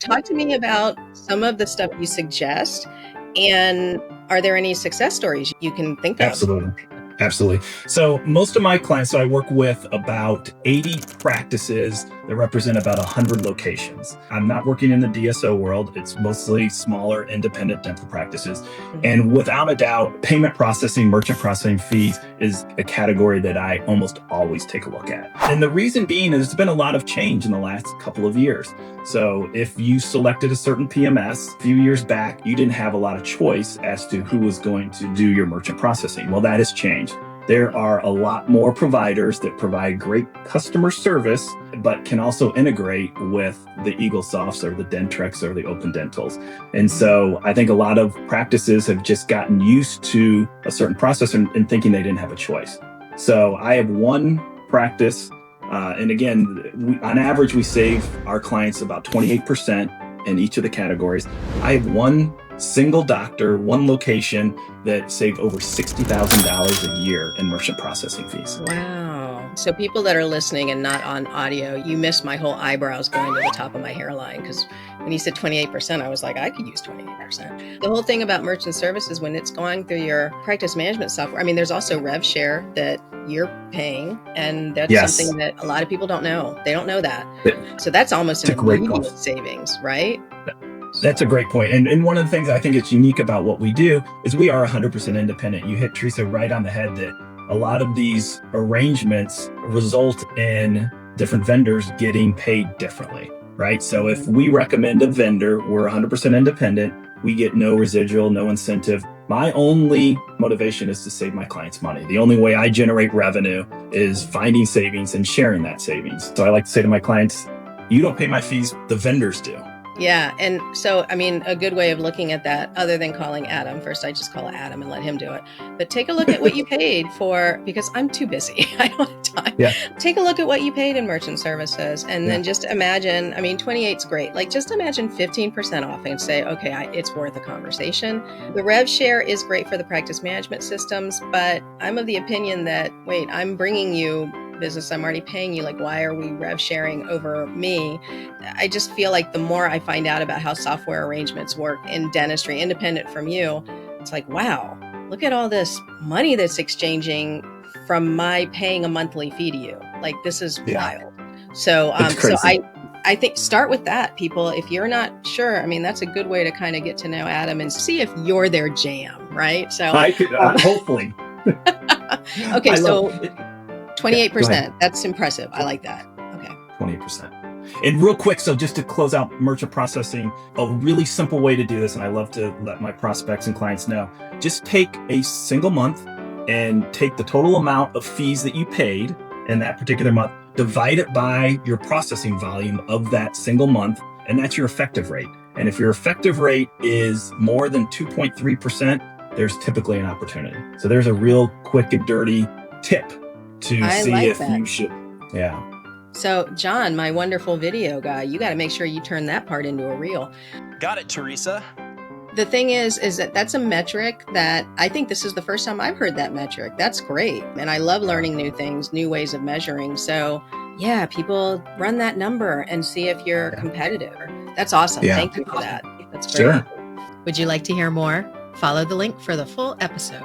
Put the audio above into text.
talk to me about some of the stuff you suggest, and are there any success stories you can think of? Absolutely. Absolutely. So most of my clients, so I work with about 80 practices that represent about 100 locations. I'm not working in the DSO world. It's mostly smaller independent dental practices. Mhm. And without a doubt, payment processing, merchant processing fees is a category that I almost always take a look at. And the reason being is there's been a lot of change in the last couple of years. So if you selected a certain PMS a few years back, you didn't have a lot of choice as to who was going to do your merchant processing. Well, that has changed. There are a lot more providers that provide great customer service, but can also integrate with the EagleSofts or the Dentrix or the Open Dentals. And so I think a lot of practices have just gotten used to a certain process and thinking they didn't have a choice. So I have one practice, and again, on average, we save our clients about 28% in each of the categories. I have one single doctor, one location that saved over $60,000 a year in merchant processing fees. Wow. So people that are listening and not on audio, you missed my whole eyebrows going to the top of my hairline because when you said 28%, I was like, I could use 28%. The whole thing about merchant services, when it's going through your practice management software, I mean, there's also rev share that you're paying, and that's Yes, something that a lot of people don't know. They don't know that. it- So that's almost it's an a great immediate cost. savings, right? That's a So, great point. And one of the things I think it's unique about what we do is we are 100% independent. You hit Teresa right on the head that a lot of these arrangements result in different vendors getting paid differently, right? So if mhm. we recommend a vendor, we're 100% independent. We get no residual, no incentive. My only motivation is to save my clients money. The only way I generate revenue is finding savings and sharing that savings. So I like to say to my clients, you don't pay my fees, the vendors do. Yeah. And so, I mean, a good way of looking at that, other than calling Adam, first I just call Adam and let him do it. But take a look at what you paid for, because I'm too busy. I don't have time. Yeah, Take a look at what you paid in merchant services and yeah. then just imagine, I mean, 28's great. Like just imagine 15% off and say, okay, it's worth a conversation. The rev share is great for the practice management systems, but I'm of the opinion that, wait, I'm bringing you business. I'm already paying you. Like, why are we rev sharing over me? I just feel like the more I find out about how software arrangements work in dentistry, independent from you, it's like, wow, look at all this money that's exchanging from my paying a monthly fee to you. Like, this is Yeah, wild. So, it's crazy. I think start with that, people. If you're not sure, I mean, that's a good way to kind of get to know Adam and see if you're their jam, right? So, I could um, hopefully. okay, I love so it. Yeah, go ahead. 28%, that's impressive. I like that. Okay. 20%. And real quick, so just to close out merchant processing, a really simple way to do this, and I love to let my prospects and clients know, just take a single month and take the total amount of fees that you paid in that particular month, divide it by your processing volume of that single month, and that's your effective rate. And if your effective rate is more than 2.3%, there's typically an opportunity. So there's a real quick and dirty tip to I see like if that. you should. Yeah. So, John, my wonderful video guy, you got to make sure you turn that part into a reel. Got it, Teresa. The thing is that that's a metric that I think this is the first time I've heard that metric. That's great. And I love learning new things, new ways of measuring. So, yeah, people run that number and see if you're Yeah. competitive. That's awesome. Yeah. Thank you for that. That's great. Sure. Would you like to hear more? Follow the link for the full episode.